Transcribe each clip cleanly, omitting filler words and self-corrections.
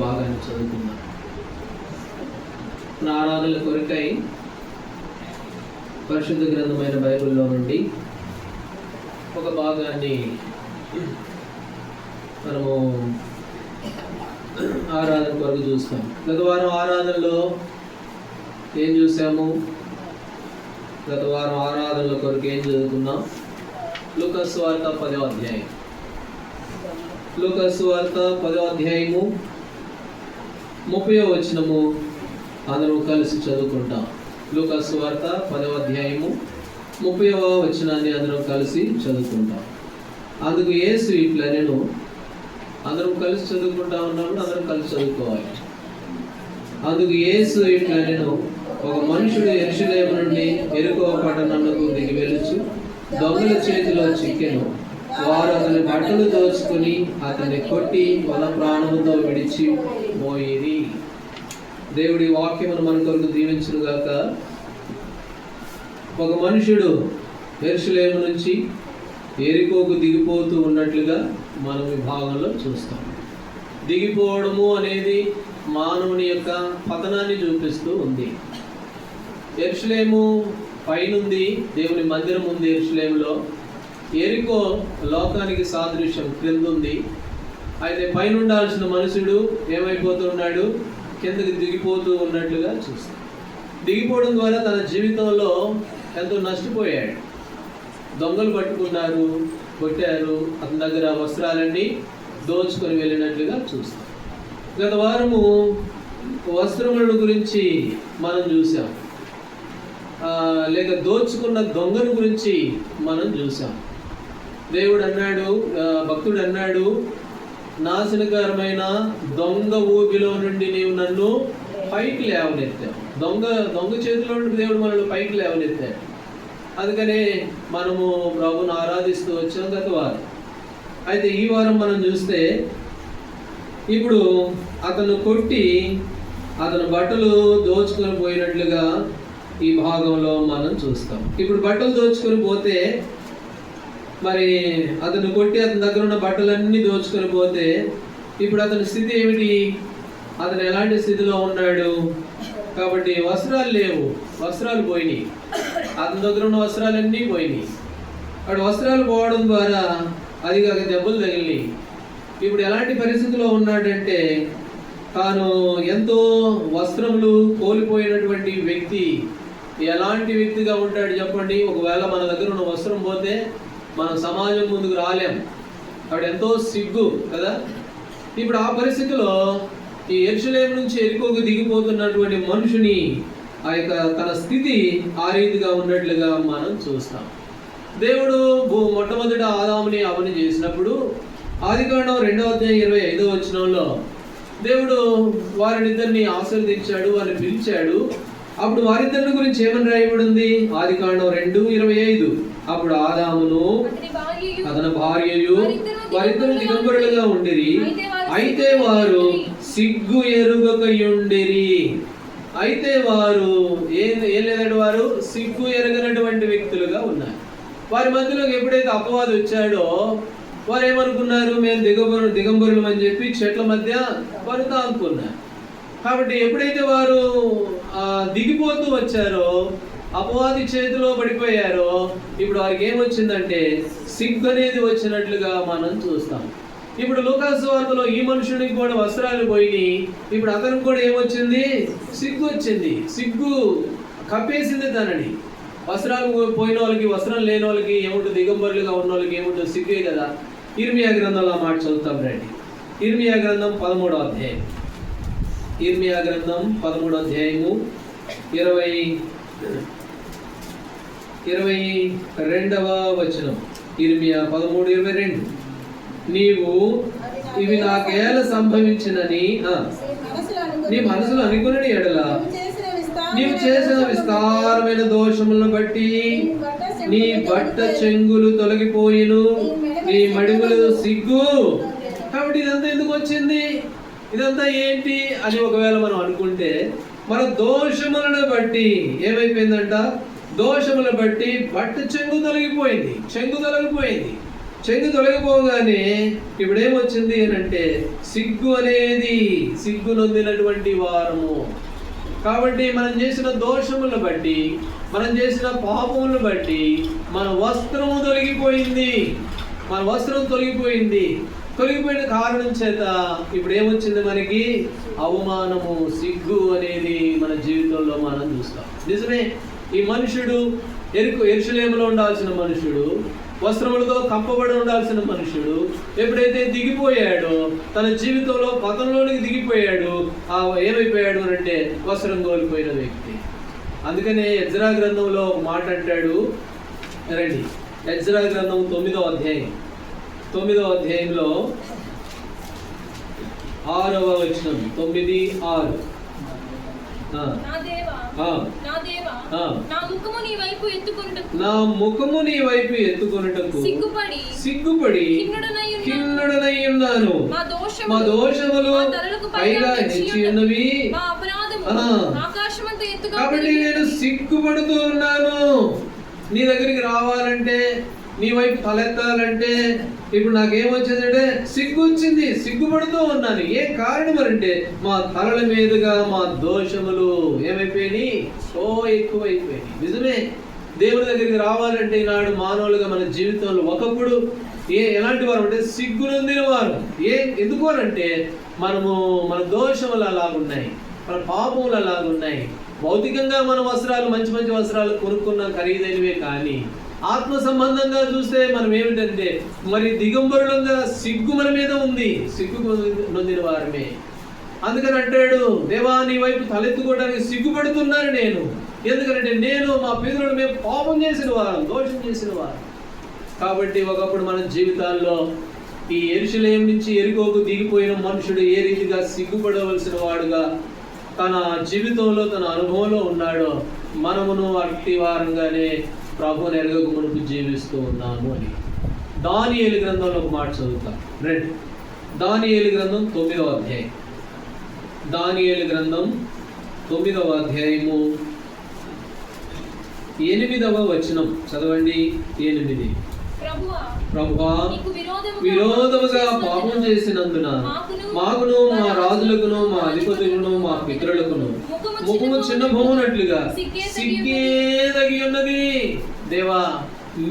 భాగాన్ని చదువుకుందాం. నా ఆరాధనల కొరకై పరిశుద్ధ గ్రంథమైన బైబిల్లో నుండి ఒక భాగాన్ని మనము ఆరాధన కొరకు చూస్తాం. గత వారం ఆరాధనలో ఏం చూసాము? గత వారం ఆరాధనల కొరకు ఏం చదువుకున్నాం? లూకా సువార్త 10వ అధ్యాయం. లూకా సువార్త 10వ అధ్యాయము 30వ వచనము అందరూ కలిసి చదువుకుంటాం. లూకా సువార్త 10వ అధ్యాయము 30వ వచనాన్ని అందరం కలిసి చదువుకుంటాం. అందుకు యేసు ఇట్లనెను. అందరం కలిసి చదువుకుంటా ఉన్నప్పుడు అందరం కలిసి చదువుకోవాలి. అందుకు యేసు ఇట్లనెను, ఒక మనుషుడు యెరూషలేము నుండి యెరికో పట్టణమునకు దిగి వెళ్ళుచు దొంగల చేతిలో చిక్కెను. వారు అతని బట్టలు దోచుకుని అతన్ని కొట్టి వన ప్రాణముతో విడిచి పోయిరి. దేవుడి వాక్యమును మన కొరకు దీవించును గాక. ఒక మనుషుడు యెరూషలేము నుంచి యెరికోకు దిగిపోతూ ఉన్నట్లుగా మనం ఈ భాగంలో చూస్తాం. దిగిపోవడము అనేది మానవుని యొక్క పతనాన్ని చూపిస్తూ ఉంది. యెరూషలేము పైనుంది, దేవుని మందిరం ఉంది యెరూషలేములో. యెరికో లోకానికి సాదృశ్యం, క్రింద ఉంది. అయితే పైన ఉండాల్సిన మనుషుడు ఏమైపోతున్నాడు? కిందకి దిగిపోతూ ఉన్నట్లుగా చూస్తాం. దిగిపోవడం ద్వారా తన జీవితంలో ఎంతో నష్టపోయాడు. దొంగలు పట్టుకున్నారు, కొట్టారు, అతని దగ్గర వస్త్రాలన్నీ దోచుకొని వెళ్ళినట్లుగా చూస్తాం. గత వారము వస్త్రముల గురించి మనం చూసాం, లేక దోచుకున్న దొంగల గురించి మనం చూసాం. దేవుడు అన్నాడు, భక్తుడు అన్నాడు, నాశనకరమైన దొంగ ఊబిలో నుండి నీవు నన్ను పైకి లేవనెత్తావు. దొంగ చేతిలో నుండి దేవుడు మనల్ని పైకి లేవనెత్తాడు. అందుకనే మనము ప్రభువును ఆరాధిస్తూ వచ్చాం గత వారం. అయితే ఈ వారం మనం చూస్తే ఇప్పుడు అతను కొట్టి అతను బట్టలు దోచుకొని పోయినట్లుగా ఈ భాగంలో మనం చూస్తాం. ఇప్పుడు బట్టలు దోచుకొని పోతే, మరి అతను కొట్టి అతని దగ్గర ఉన్న బట్టలన్నీ దోచుకొని పోతే ఇప్పుడు అతని స్థితి ఏమిటి? అతను ఎలాంటి స్థితిలో ఉన్నాడు? కాబట్టి వస్త్రాలు లేవు, వస్త్రాలు పోయినాయి. అతని దగ్గర ఉన్న వస్త్రాలన్నీ పోయినాయి. అక్కడ వస్త్రాలు పోవడం ద్వారా అది కాక దెబ్బలు తగిలినాయి. ఇప్పుడు ఎలాంటి పరిస్థితిలో ఉన్నాడంటే, తాను ఎంతో వస్త్రములు కోల్పోయినటువంటి వ్యక్తి ఎలాంటి వ్యక్తిగా ఉంటాడు చెప్పండి? ఒకవేళ మన దగ్గర ఉన్న వస్త్రం పోతే మనం సమాజం ముందుకు రాలేం. అక్కడ ఎంతో సిగ్గు కదా. ఇప్పుడు ఆ పరిస్థితిలో ఈ యెరూషలేము నుంచి యెరికోకు దిగిపోతున్నటువంటి మనుషుని ఆ యొక్క తన స్థితి ఆ రీతిగా ఉన్నట్లుగా మనం చూస్తాం. దేవుడు మొట్టమొదట ఆదాముని అవని చేసినప్పుడు ఆదికాండం 2వ అధ్యాయం 25వ వచనంలో దేవుడు వారినిద్దరిని ఆశీర్వదించాడు, వారిని పిలిచాడు. అప్పుడు వారిద్దరిని గురించి ఏమని రాయబడింది? ఆదికాండం 2:25. అప్పుడు ఆదామును అతని భార్యయు వారిద్దరు దిగంబరులుగా ఉండిరి. అయితే వారు సిగ్గు ఎరుగకయుండిరి. అయితే వారు ఏం లేదంటే వారు సిగ్గు ఎరగనటువంటి వ్యక్తులుగా ఉన్నారు. వారి మధ్యలోకి ఎప్పుడైతే అపవాదం వచ్చాడో వారు ఏమనుకున్నారు? మేము దిగంబరులు అని చెప్పి చెట్ల మధ్య వారు తాగుకున్నారు. కాబట్టి ఎప్పుడైతే వారు దిగిపోతూ వచ్చారో, అపవాది చేతిలో పడిపోయారో, ఇప్పుడు వారికి ఏమొచ్చిందంటే సిగ్గు అనేది వచ్చినట్లుగా మనం చూస్తాం. ఇప్పుడు లూకా సువార్తలో ఈ మనుషునికి కూడా వస్త్రాలు పోయినాయి. ఇప్పుడు అతనికి కూడా ఏమొచ్చింది? సిగ్గు వచ్చింది. సిగ్గు కప్పేసింది తనని. వస్త్రాలు పోయిన వాళ్ళకి, వస్త్రం లేని వాళ్ళకి ఏముంటుంది? దిగంబరులుగా ఉన్న వాళ్ళకి ఏముంటుంది? సిగ్గే కదా. ఇర్మియా గ్రంథంలో మాట చదువుతాం రండి. ఇర్మియా గ్రంథం 13వ అధ్యాయం. ఇర్మియా గ్రంథం 13వ అధ్యాయము 22వ వచనం. ఇర్మియా 13:22. నీవు ఇవి నాకేల సంభవించినని నీ మనసులో అనుకుని ఎడల నీవు చేసిన విస్తారమైన దోషములను బట్టి నీ బట్ట చెంగులు తొలగిపోయిను, నీ మడిములు సిగ్గు. కాబట్టి ఇదంతా ఎందుకు వచ్చింది? ఇదంతా ఏంటి అని ఒకవేళ మనం అనుకుంటే, మన దోషములను బట్టి ఏమైపోయిందంట? దోషములను బట్టి బట్ట చెంగు తొలగిపోయింది. చెంగు తొలగిపోగానే ఇప్పుడేమొచ్చింది అని అంటే సిగ్గు అనేది, సిగ్గు నొందినటువంటి వారము. కాబట్టి మనం చేసిన దోషములను బట్టి, మనం చేసిన పాపములను బట్టి మన వస్త్రము తొలగిపోయింది. మన వస్త్రం తొలగిపోయింది. తొలగిపోయిన కారణం చేత ఇప్పుడు ఏమొచ్చింది మనకి? అవమానము, సిగ్గు అనేది మన జీవితంలో మనం చూస్తాం. నిజమే, ఈ మనుషుడు యెరూషలేములో ఉండాల్సిన మనుషుడు, వస్త్రములతో కప్పబడి ఉండాల్సిన మనుషుడు ఎప్పుడైతే దిగిపోయాడో, తన జీవితంలో పతనంలోనికి దిగిపోయాడు, ఏమైపోయాడు అని అంటే వస్త్రం కోల్పోయిన వ్యక్తి. అందుకనే ఎజ్రా గ్రంథంలో ఒక మాట అంటాడు. రండి, ఎజ్రా గ్రంథం 9వ అధ్యాయం, 9వ అధ్యాయంలో 6వ వచనం, 9:6. నా ముఖము నీ వైపు ఎత్తుకొనుటకు సిగ్గుపడి ఖిన్నుడనై ఉన్నాను. మా దోషములు పైగా హెచ్చి ఉన్నవి, కాబట్టి నేను సిగ్గుపడుతూ ఉన్నాను. నీ దగ్గరికి రావాలంటే, నీ వైపు తలెత్తాలంటే ఇప్పుడు నాకేమొచ్చిందంటే సిగ్గు వచ్చింది, సిగ్గుపడుతూ ఉన్నాను. ఏ కారణం అంటే మా తలల మీదుగా మా దోషములు ఏమైపోయినాయి? ఎక్కువైపోయినాయి. నిజమే, దేవుడి దగ్గరికి రావాలంటే ఈనాడు మానవులుగా మన జీవితంలో ఒకప్పుడు ఎలాంటి వారు అంటే సిగ్గు నొందిన వారు. ఎందుకు అంటే మన దోషములు అలాగున్నాయి, మన పాపములు అలాగున్నాయి. భౌతికంగా మన వస్త్రాలు మంచి మంచి వస్త్రాలు కొనుక్కున్న ఖరీదైనవే, కానీ ఆత్మ సంబంధంగా చూస్తే మనం ఏమిటంటే మరి దిగంబరులంగా సిగ్గు మన మీద ఉంది, సిగ్గు నొందిన వారమే. అందుకని అంటాడు, దేవా నీ వైపు తలెత్తుకోవడానికి సిగ్గుపడుతున్నాను నేను. ఎందుకంటే నేను, మా పితరులు మేము పాపం చేసిన వారు, దోషం చేసిన వారు. కాబట్టి ఒకప్పుడు మన జీవితాల్లో ఈ యెరూషలేము నుంచి యెరికోకు దిగిపోయిన మనుషుడు ఏ రీతిగా సిగ్గుపడవలసిన వాడుగా తన జీవితంలో, తన అనుభవంలో ఉన్నాడో, మనమును అట్టి వారంగానే ప్రభువుని ఎరగక మునుపు జీవిస్తూ ఉన్నాము అని. దానియేలు గ్రంథంలో ఒక మాట చదువుతాం. రండి, దానియేలు గ్రంథం 9వ అధ్యాయం, దానియేలు గ్రంథం 9వ అధ్యాయము 8వ వచనం చదవండి. 8. ప్రభువా విరోధముగా పాపం చేసినందున మాకును, మా రాజులకును, మా అధిపతులను, మా పితరులకును ముఖము చిన్నబోనట్లుగా సిగ్గే తగి ఉన్నది. దేవా,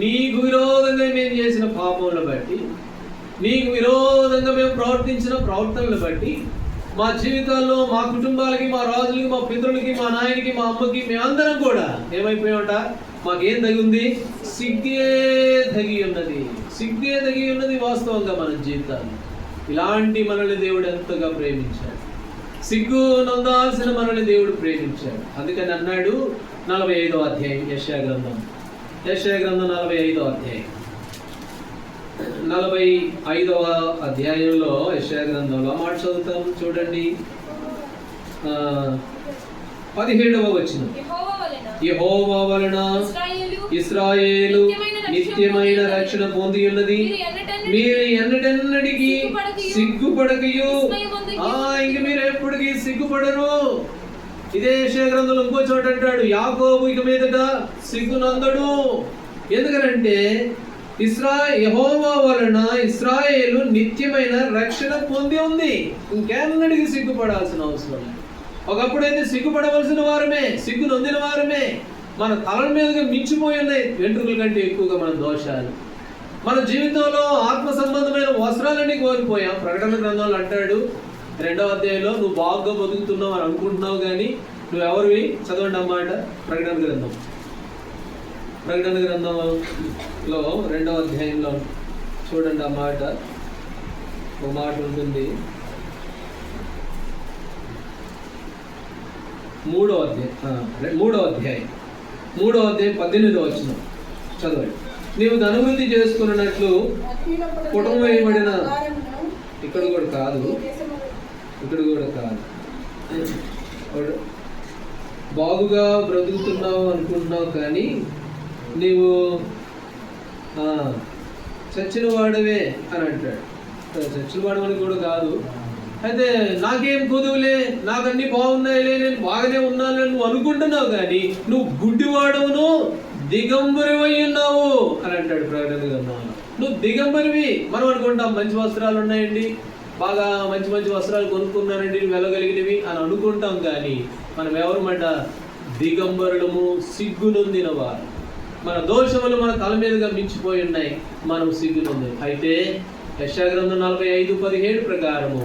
నీకు విరోధంగా మేము చేసిన పాపములను బట్టి, నీకు విరోధంగా మేము ప్రవర్తించిన ప్రవర్తనలు బట్టి మా జీవితాల్లో, మా కుటుంబాలకి, మా రాజులకి, మా పితరులకి, మా నాయనకి, మా అమ్మకి, మేమందరం కూడా ఏమైపోయామట? మాకేం తగి ఉంది? సిగ్గే తగి ఉన్నది. సిగ్గే తగి ఉన్నది వాస్తవంగా మన జీవితాన్ని. ఇలాంటి మనల్ని దేవుడు ఎంతగా ప్రేమించాడు. సిగ్గు నొందాల్సిన మనల్ని దేవుడు ప్రేమించాడు. అందుకని అన్నాడు 45వ అధ్యాయం యెషయా గ్రంథం 45వ అధ్యాయం 45వ అధ్యాయంలో యెషయా గ్రంథంలో మాట చదువుతాం చూడండి. 17వ వచనం, యెహోవా వలన ఇశ్రాయేలు నిత్యమైన రక్షణ పొంది ఉన్నది, మీరు ఎన్నటెన్నటికీ సిగ్గుపడకయు. ఇంక మీరు ఎప్పటికీ సిగ్గుపడరు. ఇదే యెషయా గ్రంథంలో ఇంకో చోట అంటాడు, యాకోబు ఇక మీదట సిగ్గునందడు. ఎందుకనంటే యెహోవా వలన ఇశ్రాయేలు నిత్యమైన రక్షణ పొంది ఉంది. ఇంకెన్నటికీ సిగ్గుపడాల్సిన అవసరం లేదు. ఒకప్పుడైతే సిగ్గుపడవలసిన వారమే, సిగ్గు నొందిన వారమే. మన తలల మీదుగా మించిపోయి ఉన్నాయి వెంట్రుకల కంటే ఎక్కువగా మన దోషాలు. మన జీవితంలో ఆత్మ సంబంధమైన వస్త్రాలన్నీ కోల్పోయాం. ప్రకటన గ్రంథంలో అంటాడు 2వ అధ్యాయంలో, నువ్వు బాగా బతుకుతున్నావు అని అనుకుంటున్నావు, కానీ నువ్వు ఎవరివి? చదవండి అన్నమాట. ప్రకటన గ్రంథంలో 2వ అధ్యాయంలో చూడండి అన్నమాట. ఒక మాట ఉంటుంది. 3వ అధ్యాయం 18వ వచనం చదవండి. నీవు ధనవృద్ధి చేసుకున్నట్లు కుటుంబం వేయబడిన, ఇక్కడ కూడా కాదు, బాగుగా బ్రతుకుతున్నావు అనుకుంటున్నావు, కానీ నీవు చచ్చిన వాడవే అని అంటాడు. చచ్చిన వాడవని కూడా కాదు. అయితే నాకేం కొదువులే, నాకన్నీ బాగున్నాయిలే, నేను బాగానే ఉన్నాను నువ్వు అనుకుంటున్నావు, కానీ నువ్వు గుడ్డివాడవును, దిగంబరివై ఉన్నావు అని అంటాడు ప్రకటన గ్రంథంలో. నువ్వు దిగంబరివి. మనం అనుకుంటాం మంచి వస్త్రాలు ఉన్నాయండి, బాగా మంచి మంచి వస్త్రాలు కొనుక్కున్నానండి వెళ్ళగలిగినవి అని అనుకుంటాం. కానీ మనం ఎవరమాట? దిగంబరులము, సిగ్గునొందిన వారు. మన దోషములు మన తల మీదుగా మించిపోయి ఉన్నాయి, మనం సిగ్గునొంది. అయితే యెషయా గ్రంథం 45:17 ప్రకారము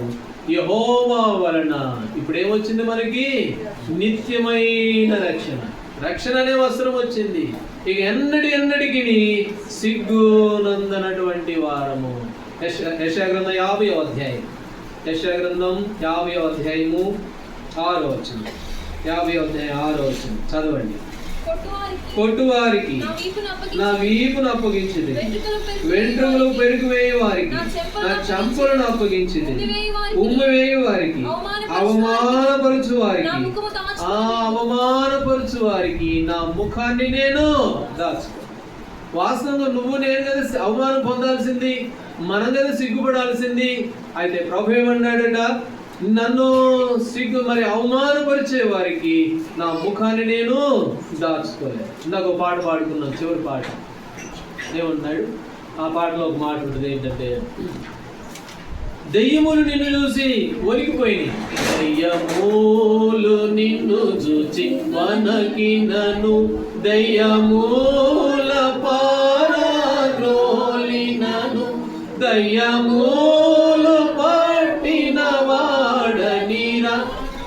యెహోవా వలన ఇప్పుడు ఏమొచ్చింది మనకి? నిత్యమైన రక్షణ. రక్షణ అనే వస్త్రం వచ్చింది. ఇక ఎన్నటికి సిగ్గునందనటువంటి వారము. యెషయా గ్రంథం 50వ అధ్యాయం, యెషయా గ్రంథం 50వ అధ్యాయము 6వ వచనం, 50వ అధ్యాయం 6వ వచనం చదవండి. కొట్టువారికి నా వీపును అప్పగించింది, వెంట్రుకలు పెరిగివేయ వారికి నా చెంపలను అప్పగించింది, ఉమ్మి వేయ వారికి అవమానపరచు వారికి నా ముఖాన్ని నేను దాచుకో. వాస్తవంగా నువ్వు నేను కదా అవమానం పొందాల్సింది, మనం కదా సిగ్గుపడాల్సింది. అయితే ప్రభు ఏమన్నాడట? నన్ను మరి అవమానపరిచే వారికి నా ముఖాన్ని నేను దాచుకోలేదు. ఇందాక ఒక పాట పాడుకున్నాం, చివరి పాట ఏమన్నాడు? ఆ పాటలో ఒక మాట ఉంటుంది, ఏంటంటే దెయ్యములు నిన్ను చూసి ఒలికిపోయినాయి, దెయ్యములు నిన్ను చూచి వనకినను, దెయ్యముల పారద్రోలినను, దయ్యములు పట్టిన వాడనిరా,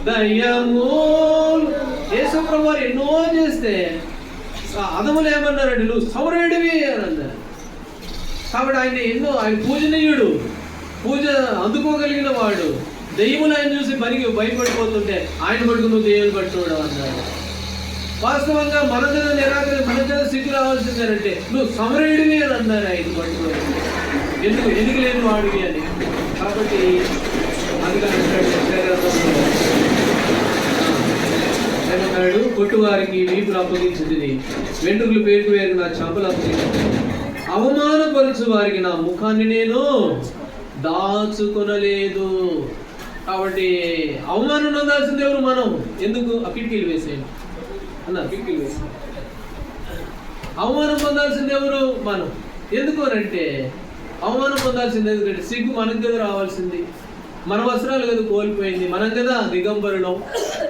దయ్యములు. యేసుప్రభు వారు ఎన్నో చేస్తే అదములు ఏమన్నారండి? నువ్వు సమరుడివి అని అన్నారు. కాబట్టి ఆయన పూజనీయుడు, పూజ అందుకోగలిగిన వాడు. దెయ్యములు ఆయన చూసి భయపడిపోతుంటే ఆయన పట్టుకుని నువ్వు దెయ్యాలు పట్టుకోవడం అన్నాడు. వాస్తవంగా మన దగ్గర సిగ్గు రావాల్సిందేనంటే నువ్వు సమరుడివి అని అన్నారు ఆయన పట్టుకోవడం. ఎందుకు లేని వాడివి అని. కాబట్టి అన్నాడు, కొట్టువారికి వీపులు అప్పగించింది, వెంట్రుకలు పేరుకు వేరు నా చెంపలు అప్పగించింది, అవమానపరచు వారికి నా ముఖాన్ని నేను దాచుకొనలేదు. కాబట్టి అవమానం పొందాల్సింది ఎవరు? మనం. ఎందుకు? ఆ కిటికీలు వేసేయండి అన్న, కిటికీలు వేసేయండి. అవమానం పొందాల్సింది ఎవరు? మనం. ఎందుకు అంటే అవమానం పొందాల్సింది ఎందుకంటే సిగ్గు మనకు కదా రావాల్సింది, మన వస్త్రాలు కదా కోల్పోయింది, మనం కదా దిగంబరులం.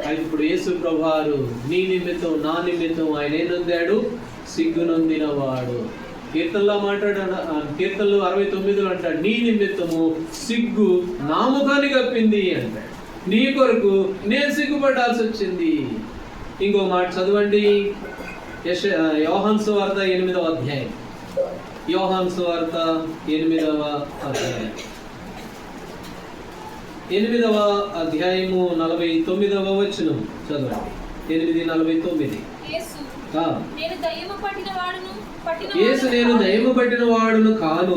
అయితే ఇప్పుడు యేసు ప్రభువారు నీ నిమిత్తం నా నిమిత్తం ఆయన ఏం నొందాడు? సిగ్గునొందిన వాడు. కీర్తనలో మాట్లాడాడు, కీర్తనలు 69లో అంటాడు, నీ నిమిత్తము సిగ్గు నా ముఖాన్ని కప్పింది అంటాడు. నీ కొరకు నేను సిగ్గుపడాల్సి వచ్చింది. ఇంకో మాట చదవండి, యోహాను సువార్త 8వ అధ్యాయం, యోహాను సువార్త 8వ అధ్యాయం, 8వ అధ్యాయము 49వ వచనం చదవండి. 8:49. యేసు నేను దయ్యము పట్టిన వాడును కాను,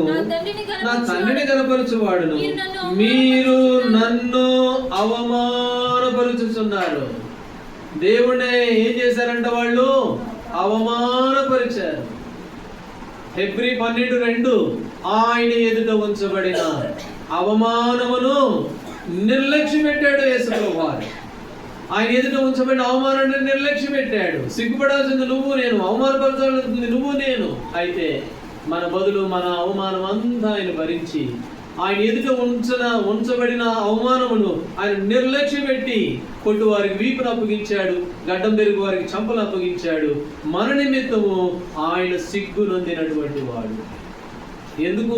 నా తండ్రిని కనపరచు వాడును, మీరు నన్ను అవమానపరుచుచున్నారు. దేవుడే ఏం చేశారంట? వాళ్ళు అవమానపరిచారు. హెబ్రీ 12:2 ఆయన ఎదుట ఉంచబడిన అవమానమును నిర్లక్ష్యం పెట్టాడు యేసు ప్రభువారు. ఆయన ఎదుట ఉంచబడిన అవమానాన్ని నిర్లక్ష్యం పెట్టాడు. సిగ్గుపడాల్సింది నువ్వు నేను, అవమానపరచాల్సింది నువ్వు నేను. అయితే మన బదులు మన అవమానం అంతా ఆయన భరించి ఆయన ఎదుట ఉంచబడిన అవమానమును ఆయన నిర్లక్ష్యం పెట్టి కొట్టు వారికి వీపును అప్పగించాడు, గడ్డం పెరుగు వారికి చంపలు అప్పగించాడు. మన నిమిత్తము ఆయన సిగ్గు నొందినటువంటి వాడు. ఎందుకు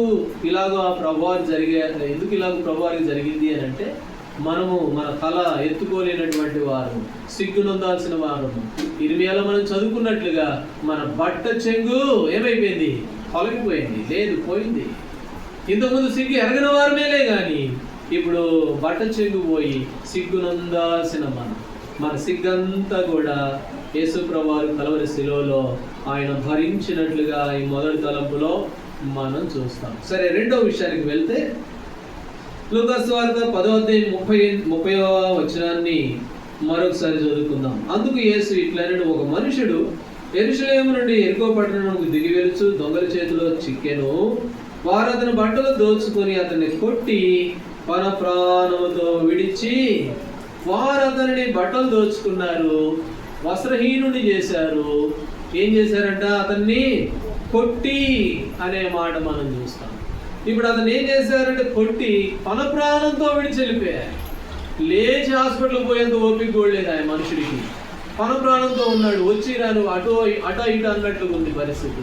ఇలాగో ఎందుకు ఇలాగ ప్రభువారికి జరిగింది అని అంటే, మనము మన తల ఎత్తుకోలేనటువంటి వారు, సిగ్గునొందాల్సిన వారము. ఇర్మియాలో మనం చదువుకున్నట్లుగా మన బట్ట చెంగు ఏమైపోయింది? తొలగిపోయింది, లేదు పోయింది. ఇంతకుముందు సిగ్గు ఎరగని వారమేలే కానీ ఇప్పుడు బట్ట చెంగు పోయి సిగ్గునొందాల్సిన మన సిగ్గంతా కూడా యేసు ప్రభువారు కలవరి శిలువలో ఆయన భరించినట్లుగా ఈ మొదటి తలంపులో మనం చూస్తాం. సరే, రెండవ విషయానికి వెళ్తే లూకా సువార్త 10వ అధ్యాయం 30వ వచనాన్ని మరొకసారి చదువుకుందాం. అందుకు యేసు ఇట్లనెను, ఒక మనుషుడు యెరూషలేము నుండి యెరికో పట్టణమునకు దిగి వెలుచు దొంగల చేతిలో చిక్కెను. వారు అతని బట్టలు దోచుకొని అతన్ని కొట్టి పర ప్రాణముతో విడిచి, వారు అతనిని బట్టలు దోచుకున్నారు, వస్త్రహీనుని చేశారు. ఏం చేశారంట? అతన్ని కొట్టి అనే మాట మనం చూస్తాం. ఇప్పుడు అతను ఏం చేశారంటే కొట్టి పన ప్రాణంతో విడిచి వెళ్ళిపోయారు. లేచి హాస్పిటల్కి పోయేంత ఓపిక కూడా లేదు ఆయన మనుషుడికి. పన ప్రాణంతో ఉన్నాడు, వచ్చి రాను అటో ఇటు అన్నట్లుగా ఉంది పరిస్థితి.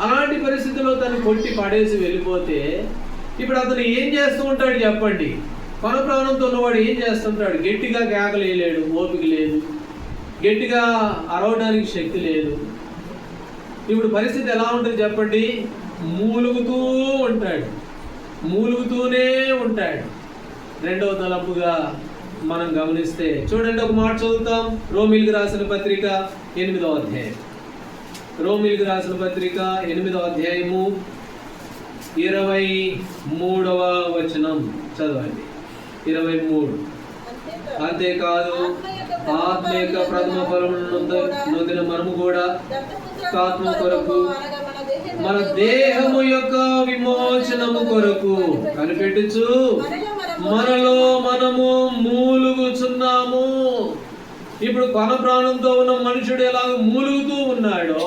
అలాంటి పరిస్థితిలో తను కొట్టి పడేసి వెళ్ళిపోతే ఇప్పుడు అతను ఏం చేస్తూ ఉంటాడు చెప్పండి? పన ప్రాణంతో ఉన్నవాడు ఏం చేస్తుంటాడు? గట్టిగా కేకలేయలేడు, ఓపిక లేదు, గట్టిగా అరవడానికి శక్తి లేదు. ఇప్పుడు పరిస్థితి ఎలా ఉంటుంది చెప్పండి? మూలుగుతూ ఉంటాడు, మూలుగుతూనే ఉంటాడు. రెండవ తలంపుగా మనం గమనిస్తే చూడండి, ఒక మాట చదువుతాం. రోమీలకు రాసిన పత్రిక 8వ అధ్యాయం. రోమీలకు రాసిన పత్రిక 8వ అధ్యాయము 23వ వచనం చదవండి. 23. అంతేకాదు ఆత్మ యొక్క ప్రథమ ఫలమును నొందిన మనము కూడా ఆత్మ కొరకు మన దేహము యొక్క విమోచనము కొరకు కనిపెట్టుచు మనలో మనము మూలుగుచున్నాము. ఇప్పుడు పన ప్రాణంతో ఉన్న మనుషుడు ఎలాగ మూలుగుతూ ఉన్నాడో,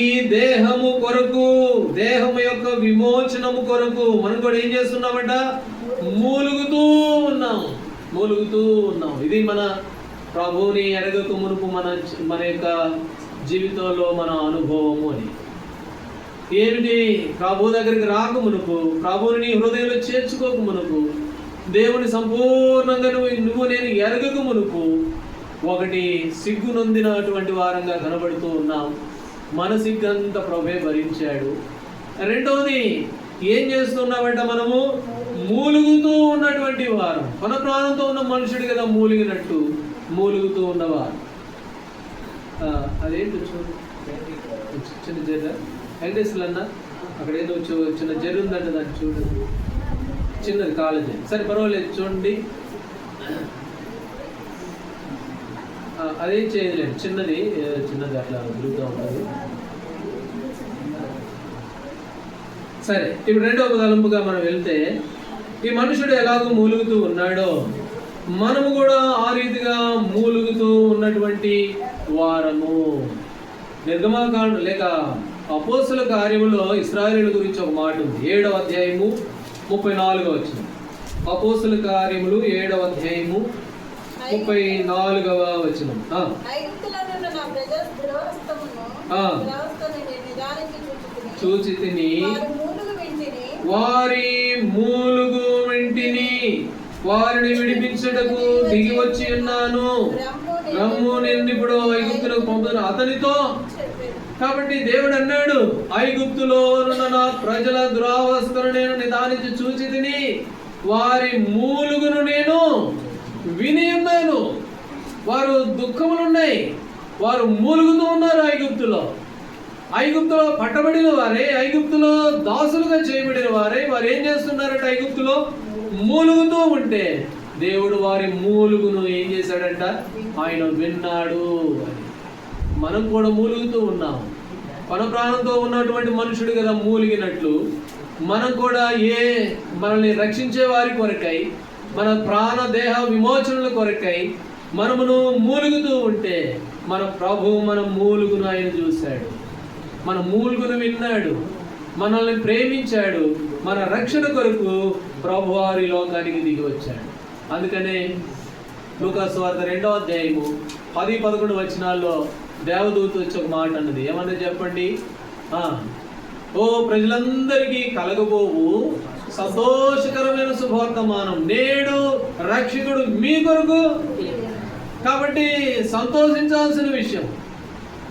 ఈ దేహము కొరకు, దేహము యొక్క విమోచనము కొరకు మనం కూడా ఏం చేస్తున్నామంట? మూలుగుతూ ఉన్నాం. ఇది మన ప్రభువుని ఎరగక మునుపు మన యొక్క జీవితంలో మన అనుభవము అని. ఏమిటి? ప్రభు దగ్గరికి రాక మునుపు, ప్రభువుని నీ హృదయంలో చేర్చుకోక మునుపు, దేవుని సంపూర్ణంగా నువ్వు నేను ఎరగక మునుపు, ఒకటి సిగ్గు నొందినటువంటి వారంగా కనబడుతూ ఉన్నాం. మన సిగ్గంతా ప్రభువే భరించాడు. రెండవది ఏం చేస్తున్నామంట? మనము మూలుగుతూ ఉన్నటువంటి వారు. మన ప్రాణంతో ఉన్న మనుషుడు కదా మూలిగినట్టు మూలుగుతూ ఉన్నవారు. అదేంటి చూడు, చిన్న జర్ర వెంకటేశ్వరులు అన్న అక్కడ ఏదో చిన్న జర్రు ఉందంటే దాన్ని చూడండి, చిన్నది కాలేజీ. సరే పర్వాలేదు, చూడండి. అదేం చేయలేదు, చిన్నది అట్లా తిరుగుతూ ఉంటుంది. సరే, ఇప్పుడు రెండవ తలంపుగా మనం వెళ్తే, ఈ మనుషుడు ఎలాగో మూలుగుతూ ఉన్నాడో మనము కూడా ఆ రీతిగా మూలుగుతూ ఉన్నటువంటి వారము. నిర్గమకాండ లేక అపోస్తుల కార్యములో ఇశ్రాయేలు గురించి ఒక మాట ఉంది. 7వ అధ్యాయము 34వ వచనం. అపోస్తుల కార్యములు 7వ అధ్యాయము 34వ వచనం. చూచి తిని వారి మూలుగు వింటిని, వారిని విడిపించుటకు దిగి వచ్చి ఉన్నాను, రమ్ము నేను ఇప్పుడు ఐగుప్తులకు పంపుతాను అతనితో. కాబట్టి దేవుడు అన్నాడు, ఐగుప్తులో ఉన్న నా ప్రజల దురావస్థను నేను నిదానించి చూచి తిని వారి మూలుగును నేను విని ఉన్నాను. వారు దుఃఖములున్నాయి, వారు మూలుగుతూ ఉన్నారు. ఐగుప్తులో పట్టబడిన వారే, ఐగుప్తులో దాసులుగా చేయబడిన వారే, వారు ఏం చేస్తున్నారట? ఐగుప్తులో మూలుగుతూ ఉంటే దేవుడు వారి మూలుగును ఏం చేశాడంట? ఆయన విన్నాడు అని. మనం కూడా మూలుగుతూ ఉన్నాం. మన ప్రాణంతో ఉన్నటువంటి మనుషుడు కదా మూలిగినట్లు, మనం కూడా మనల్ని రక్షించే వారి కొరకై, మన ప్రాణ దేహ విమోచనల కొరకై మనమును మూలుగుతూ ఉంటే మన ప్రభువు మన మూలుగును ఆయన చూశాడు, మన మూలుగును విన్నాడు, మనల్ని ప్రేమించాడు. మన రక్షణ కొరకు ప్రభువారి లోకానికి దిగి వచ్చాడు. అందుకనే లూకా సువార్త 2వ అధ్యాయము 10-11 వచనాల్లో దేవదూత వచ్చి ఒక మాట అన్నది. ఏమన్నా చెప్పండి? ఓ ప్రజలందరికీ కలగబోవు సంతోషకరమైన శుభవర్తమానం, నేడు రక్షకుడు మీ కొరకు. కాబట్టి సంతోషించాల్సిన విషయం,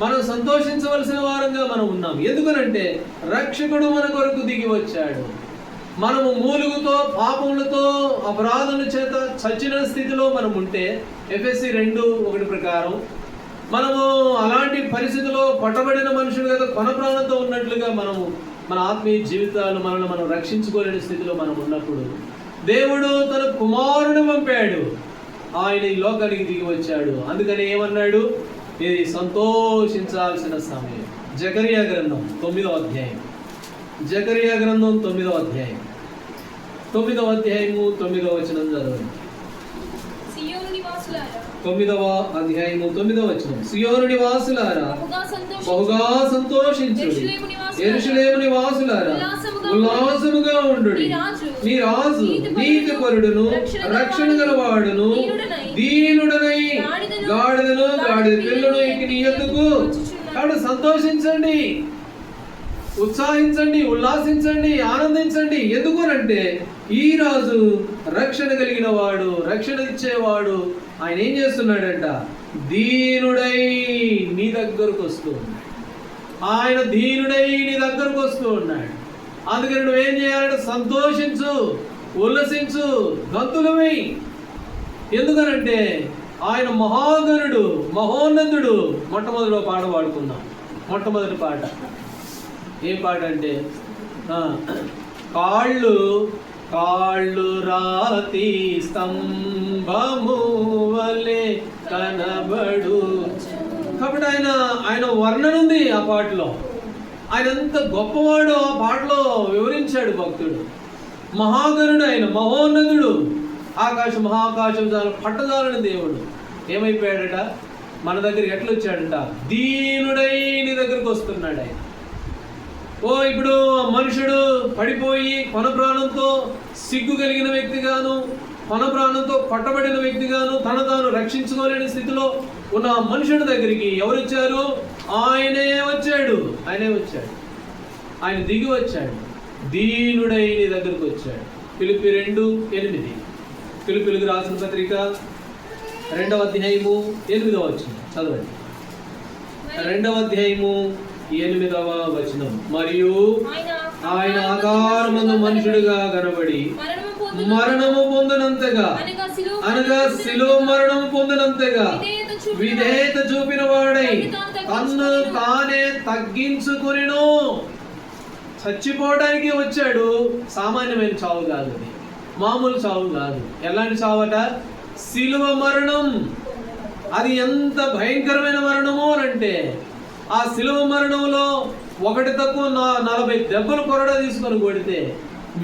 మనం సంతోషించవలసిన వారంగా మనం ఉన్నాం. ఎందుకనంటే రక్షకుడు మన కొరకు దిగి వచ్చాడు. మనము మూలుగుతో, పాపములతో, అపరాధముల చేత చచ్చిన స్థితిలో మనం ఉంటే ఎఫెసీ 2:1 ప్రకారం మనము అలాంటి పరిస్థితిలో పట్టబడిన మనుషులు కదా కొన ప్రాణంతో ఉన్నట్లుగా మనము మన ఆత్మీయ జీవితాలు మనల్ని మనం రక్షించుకోలేని స్థితిలో మనం ఉన్నప్పుడు దేవుడు తన కుమారుని పంపాడు. ఆయన ఈ లోకానికి దిగి వచ్చాడు. అందుకని ఏమన్నాడు? ఇది సంతోషించాల్సిన సమయం. జకరియా గ్రంథం 9వ అధ్యాయం. జకరియా గ్రంథం 9వ అధ్యాయం 9వ అధ్యాయము 9వ వచనం చదవండి. 9వ అధ్యాయము 9వ వచనం. సియోను నివాసులారా బహుగా సంతోషించుడి, యెరూషలేము నివాసులారా ఉల్లాసముగా ఉండుడి. నీ రాజు నీతిపరుడును రక్షణ గలవాడును దీనుడనై గాడిదను గాడిద పిల్లను ఎక్కి నీ యొద్దకు. కాబట్టి సంతోషించండి, ఉత్సాహించండి, ఉల్లాసించండి, ఆనందించండి. ఎందుకునంటే ఈ రాజు రక్షణ కలిగిన వాడు, రక్షణ ఇచ్చేవాడు. ఆయన ఏం చేస్తున్నాడంట? దీనుడై నీ దగ్గరకు వస్తూ ఉన్నాడు. ఆయన దీనుడై నీ దగ్గరకు వస్తూ ఉన్నాడు. అందుకని నువ్వేం చేయాలంటే సంతోషించు, ఉల్లసించు, గంతులు వేయి. ఎందుకనంటే ఆయన మహాగణుడు, మహోన్నతుడు. మొట్టమొదటి పాట పాడుకుందాం. మొట్టమొదటి పాట ఏం పాట అంటే కాళ్ళు రాతి స్తంభము వలె కనబడు. కాబట్టి ఆయన వర్ణన ఉంది ఆ పాటలో. ఆయన ఎంత గొప్పవాడో ఆ పాటలో వివరించాడు భక్తుడు. మహాగణుడు ఆయన, మహోన్నతుడు. ఆకాశం మహాకాశం చాలా పట్టదాలని దేవుడు ఏమైపోయాడట? మన దగ్గరికి ఎట్లా వచ్చాడంట? దీనుడై నీ దగ్గరకు వస్తున్నాడు ఆయన. ఇప్పుడు మనుషుడు పడిపోయి కొన ప్రాణంతో సిగ్గు కలిగిన వ్యక్తిగాను, కొన ప్రాణంతో పట్టబడిన వ్యక్తిగాను, తన తాను రక్షించుకోలేని స్థితిలో ఉన్న మనుషుడి దగ్గరికి ఎవరు వచ్చారు? ఆయనే వచ్చాడు. ఆయన దిగి వచ్చాడు, దీనుడై నీ దగ్గరకు వచ్చాడు. ఫిలిప్పీ 2:8. ఫిలిప్పీలకు రాసిన పత్రిక 2వ అధ్యాయము 8వ వచనం చదవండి. 2వ అధ్యాయము 8వ వచనం. మరియు ఆయన ఆకారమందు మనుషుడిగా కనబడి మరణము పొందినంతగా, అనగా శిలువ మరణము పొందినంతగా విధేయత చూపిన వాడై తన్ను తానే తగ్గించుకొనెను. చచ్చిపోవడానికి వచ్చాడు. సామాన్యమైన చావు కాదు, అది మామూలు చావు కాదు. ఎలాంటి చావట? శిలువ మరణం. అది ఎంత భయంకరమైన మరణము అంటే ఆ శిలువ మరణంలో ఒకటి తక్కువ 40 దెబ్బలు కొరడా తీసుకొని కొడితే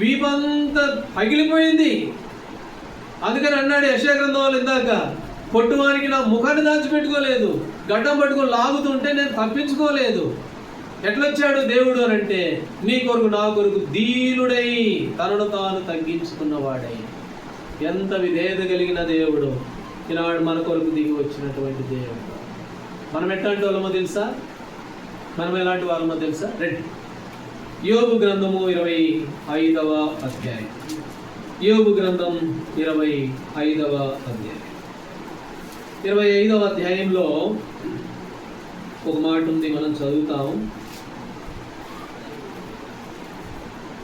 వీపంతా పగిలిపోయింది. అందుకని అన్నాడు యెషయా గ్రంథంలో ఇందాక, పొట్టువానికి నా ముఖాన్ని దాచిపెట్టుకోలేదు, గడ్డం పట్టుకొని లాగుతుంటే నేను తప్పించుకోలేదు. ఎట్లొచ్చాడు దేవుడు అని అంటే నీ కొరకు నా కొరకు దీనుడై తనను తాను తగ్గించుకున్నవాడై. ఎంత విధేయత కలిగిన దేవుడు ఈనాడు మన కొరకు దిగి వచ్చినటువంటి దేవుడు. మనం ఎట్లాంటి వాళ్ళమో తెలుసా? మనం ఎలాంటి వాళ్ళమో తెలుసా? రండి, యోబు గ్రంథము 25వ అధ్యాయం. యోబు గ్రంథం 25వ అధ్యాయం. 25వ అధ్యాయంలో ఒక మాట ఉంది, మనం చదువుతాం.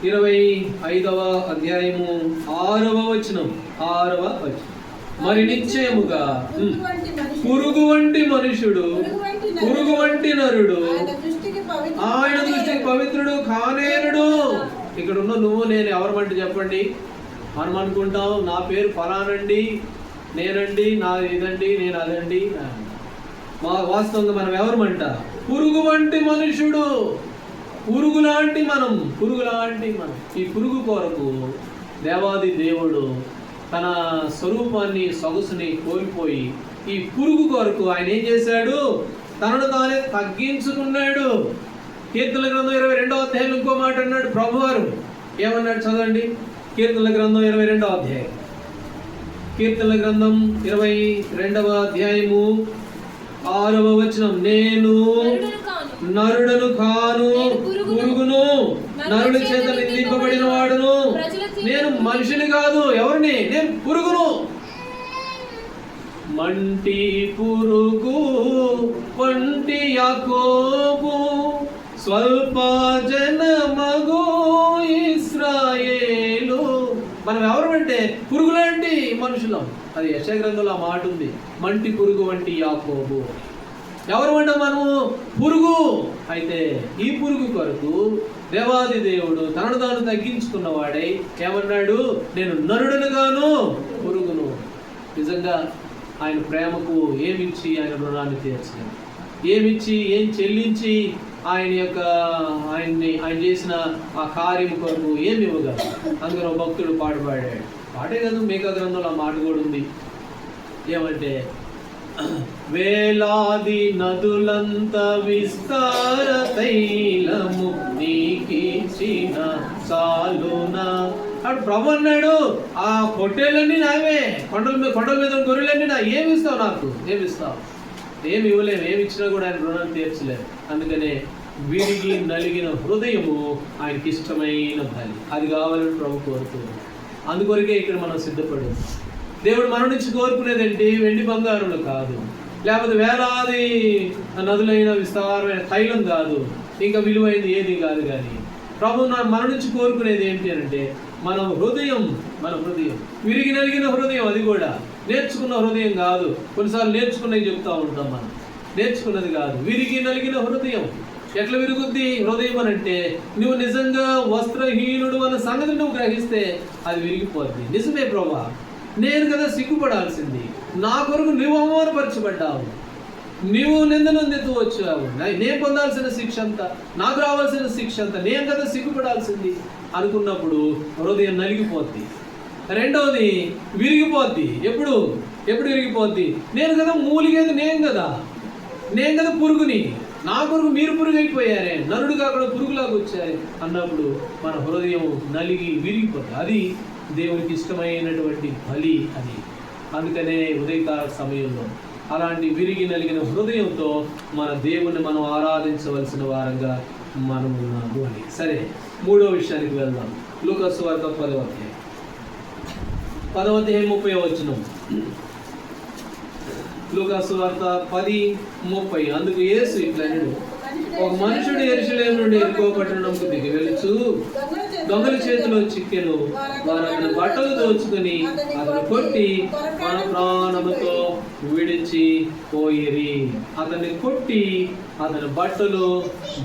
25వ అధ్యాయము 6వ వచనం. మరి నిశ్చయముగా పురుగు వంటి మనుషుడు, పురుగు వంటి నరుడు ఆయన దృష్టికి పవిత్రుడు కానేరుడు. ఇక్కడ ఉన్న నువ్వు నేను ఎవరమంటే చెప్పండి? మనం అనుకుంటాం నా పేరు ఫలానండి, నేనండి, నా ఇదండి, నేను అదండి. మా వాస్తవంగా మనం ఎవరమంట? పురుగు వంటి మనుషుడు. పురుగు లాంటి మనం. ఈ పురుగు కొరకు దేవాది దేవుడు తన స్వరూపాన్ని, సొగసుని కోల్పోయి ఈ పురుగు కొరకు ఆయన ఏం చేశాడు? తనను తానే తగ్గించుకున్నాడు. కీర్తనల గ్రంథం 22వ అధ్యాయం ఇంకో మాట అన్నాడు ప్రభువారు. ఏమన్నాడు చదవండి. కీర్తనల గ్రంథం 22వ అధ్యాయం. కీర్తనల గ్రంథం 22వ అధ్యాయము 6వ వచనం. నేను నరుడను కాను, పురుగును, నరుడి చేత నిందింపబడిన వాడును. నేను మనిషిని కాదు. ఎవరిని? నేను పురుగును. మంటి పురుగు వంటి యాకోబు, స్వల్ప జనమగు ఇశ్రాయేలు. మనం ఎవరమంటే పురుగు లాంటి మనుషులం. అది యెషయా గ్రంథంలో ఆ మాట ఉంది, మంటి పురుగు వంటి యాకోబు. ఎవరమంటే మనము పురుగు. అయితే ఈ పురుగు కొరకు దేవాది దేవుడు తనను తాను తగ్గించుకున్నవాడై ఏమన్నాడు? నేను నరుడును గాను, పురుగును. నిజంగా ఆయన ప్రేమకు ఏమిచ్చి ఆయన రుణాన్ని తీర్చాడు? ఏమిచ్చి, ఏం చెల్లించి ఆయన చేసిన ఆ కార్యం కొరకు ఏమి ఇవ్వగలరు? అందులో భక్తుడు పాట పాడాడు. పాటే కదా, మేకా గ్రంథంలో ఆ మాట కూడా ఉంది. ఏమంటే వేలాది నదులంత విస్తార తైలము నీకిచ్చిన చాలునా. అప్పుడు ప్రభు అన్నాడు, ఆ పొట్టేలన్నీ నావే, కొండల మీద గొర్రెలన్నీ నా, ఏమి ఇస్తావు నాకు, ఏమిస్తావు? ఏమి ఇవ్వలేము, ఏమి ఇచ్చినా కూడా ఆయన రుణాన్ని తీర్చలేము. అందుకనే విరిగి నలిగిన హృదయము ఆయనకి ఇష్టమైన బలి, అది కావాలని ప్రభు కోరుతున్నాడు. అందుకొరకే ఇక్కడ మనం సిద్ధపడు. దేవుడు మన నుంచి కోరుకునేదంటే వెండి బంగారులు కాదు, లేకపోతే వేలాది నదులైన విస్తారమైన తైలం కాదు, ఇంకా విలువైనది ఏది కాదు. కానీ ప్రభు మన నుంచి కోరుకునేది ఏంటి అంటే మన హృదయం విరిగి నలిగిన హృదయం. అది కూడా నేర్చుకున్న హృదయం కాదు. కొన్నిసార్లు నేర్చుకున్నవి చెప్తా ఉంటాం, మనం నేర్చుకున్నది కాదు. విరిగి నలిగిన హృదయం. ఎట్లా విరుగుద్ది హృదయం అని అంటే, నువ్వు నిజంగా వస్త్రహీనుడు అన్న సంగతి నువ్వు గ్రహిస్తే అది విరిగిపోద్ది. నిజమే ప్రభా, నేను కదా సిగ్గుపడాల్సింది, నా కొరకు నువ్వు అవమానపరచబడ్డావు, నీవు నిందనందుతూ వచ్చావు, నేను పొందాల్సిన శిక్ష అంతా, నాకు రావాల్సిన శిక్ష అంతా నేను కదా సిగ్గుపడాల్సింది అనుకున్నప్పుడు హృదయం నలిగిపోద్ది. రెండవది విరిగిపోద్ది. ఎప్పుడు విరిగిపోద్ది? నేను కదా మూలిగేది, నేను కదా పురుగుని, నా కొరకు మీరు పురుగు అయిపోయారే, నరుడు కాకుండా పురుగులాగా వచ్చారే అన్నప్పుడు మన హృదయం నలిగి విరిగిపోతుంది. అది దేవునికి ఇష్టమైనటువంటి బలి అది. అందుకనే ఉదయకాల సమయంలో అలాంటి విరిగి నలిగిన హృదయంతో మన దేవుణ్ణి మనం ఆరాధించవలసిన వారంగా మనం ఉన్నాము అని. సరే, మూడో విషయానికి వెళ్దాం. లూకా సువార్త 10వ అధ్యాయం 30వ వచనం. లూకా సువార్త 10:30. అందుకు యేసు ఇట్లనెను, ఒక మనుషుడు యెరూషలేము నుండి యెరికో పట్టణంకు దిగి వెలుచు దొంగల చేతిలో చిక్కెను. వారు అతని బట్టలు దోచుకొని అతను కొట్టి మన ప్రాణముతో విడిచి పోయిరి. అతన్ని కొట్టి అతని బట్టలు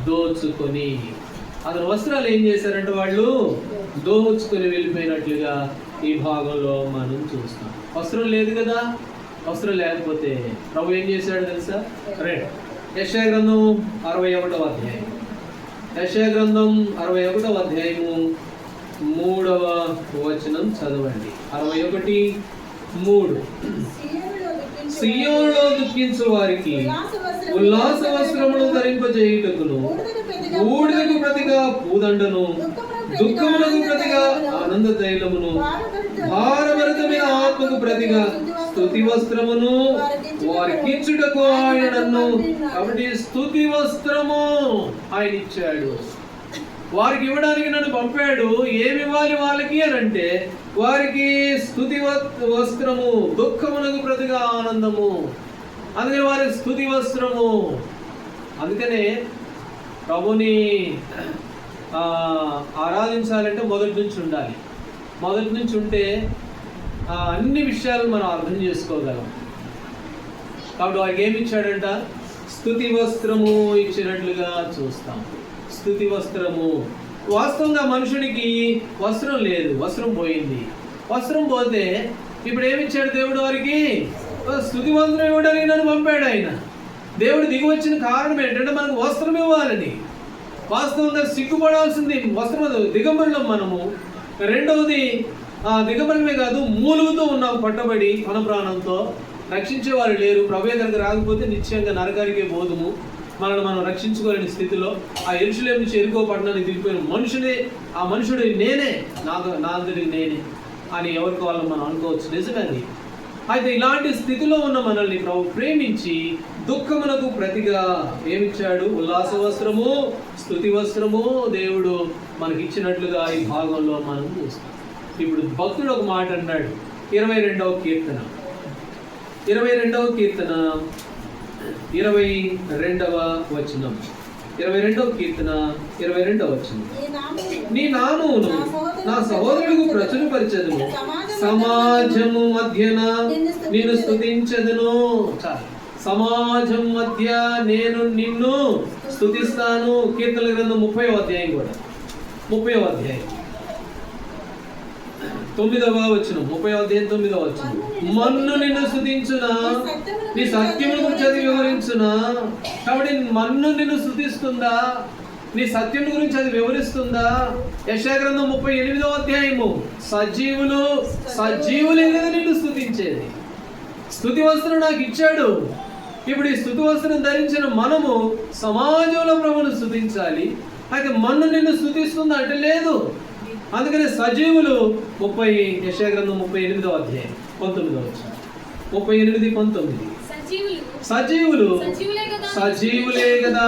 దోచుకొని, అతని వస్త్రాలు ఏం చేశారంటే వాళ్ళు దోచుకొని వెళ్ళిపోయినట్లుగా ఈ భాగంలో మనం చూస్తాం. వస్త్రం లేదు కదా, వస్త్రం లేకపోతే ప్రభు ఏం చేశాడు తెలుసా? యెషయా గ్రంథం 61వ అధ్యాయం. యెషయా గ్రంథం 61వ అధ్యాయము 3వ వచనం చదవండి. 61:3. సియోనులో దుఃఖించు వారికి ఉల్లాస వస్త్రములు ధరింపజేయుటకును, బూడిదకు ప్రతిగా పూదండను, దుఃఖములకు ప్రతిగా ఆనంద తైలమును, భారభరితమైన ఆత్మకు ప్రతిగా స్తుతి వస్త్రమును వారికిచ్చుటకు ఆయన నన్ను. కాబట్టి స్తుతి వస్త్రము ఆయన ఇచ్చాడు, వారికి ఇవ్వడానికి నన్ను పంపాడు. ఏమి ఇవ్వాలి వాళ్ళకి అని అంటే, వారికి స్తుతి వస్త్రము, దుఃఖమునకు ప్రతిగా ఆనందము. అందుకని వారికి స్తుతి వస్త్రము. అందుకనే ప్రభుని ఆరాధించాలంటే మొదటి నుంచి ఉండాలి. మొదటి నుంచి ఉంటే అన్ని విషయాలు మనం అర్థం చేసుకోగలం. కాబట్టి వారికి ఏమి ఇచ్చాడంట? స్తుతి వస్త్రము ఇచ్చినట్లుగా చూస్తాం. స్తుతి వస్త్రము. వాస్తవంగా మనుషుడికి వస్త్రం లేదు, వస్త్రం పోయింది. వస్త్రం పోతే ఇప్పుడు ఏమిచ్చాడు దేవుడు? వారికి స్తుతి వస్త్రం ఇవ్వడానికి నన్ను పంపాడు ఆయన. దేవుడు దిగి వచ్చిన కారణం ఏంటంటే మనకు వస్త్రం ఇవ్వాలని. వాస్తవంగా సిగ్గుపడాల్సింది వస్త్రం, దిగంబరులం మనము. రెండవది దిగంబరమే కాదు, మూలుగుతూ ఉన్నాం పట్టబడి మన ప్రాణంతో. రక్షించేవారు లేరు. ప్రభు దగ్గరికి రాకపోతే నిశ్చయంగా నరకానికే పోదుము. మనల్ని మనం రక్షించుకోలేని స్థితిలో ఆ యెరూషలేము నుంచి యెరికో పట్టణానికి దిగిపోయిన మనుషుడే, ఆ మనుషుడు నేనే, నా అందరికి నేనే అని ఎవరికి వాళ్ళని మనం అనుకోవచ్చు. నిజమేది. అయితే ఇలాంటి స్థితిలో ఉన్న మనల్ని ప్రభు ప్రేమించి దుఃఖమునకు ప్రతిగా ఏమిచ్చాడు? ఉల్లాస వస్త్రము, స్తుతి వస్త్రము దేవుడు మనకి ఇచ్చినట్లుగా ఈ భాగంలో మనం చూస్తాం. ఇప్పుడు భక్తుడు ఒక మాట అన్నాడు. 22వ కీర్తన 22వ వచనం. 22వ కీర్తన 22వ వచనం. నీ నామమును నా సహోదరులకు ప్రచురపరిచెదను, సమాజము మధ్యన నేను స్తుతించెదను. సమాజం మధ్య నేను నిన్ను స్తుతిస్తాను. కీర్తనల గ్రంథం 30వ అధ్యాయం కూడా 30వ అధ్యాయం 9వ వచనం. 30వ అధ్యాయం 9వ వచనం. మన్ను నిన్ను స్తుతించునా, నీ సత్యముల గురించి అది వివరించునా. కాబట్టి మన్ను నిన్ను స్తుతిస్తుందా, నీ సత్యం గురించి అది వివరిస్తుందా? యెషయా గ్రంథం 38వ అధ్యాయము. సజీవులే కదా నిన్ను స్తుతించేది. స్తుతి వస్త్రం నాకు ఇచ్చాడు. ఇప్పుడు ఈ స్తుతి వస్త్రం ధరించిన మనము సమాజంలో ప్రభువును స్తుతించాలి. అయితే మన్ను నిన్ను స్తుతిస్తుందా అంటే లేదు. అందుకని సజీవులు 30 యెషయా గ్రంథం 38వ అధ్యాయం 19వ వచనం 38:19 సజీవులు సజీవులే కదా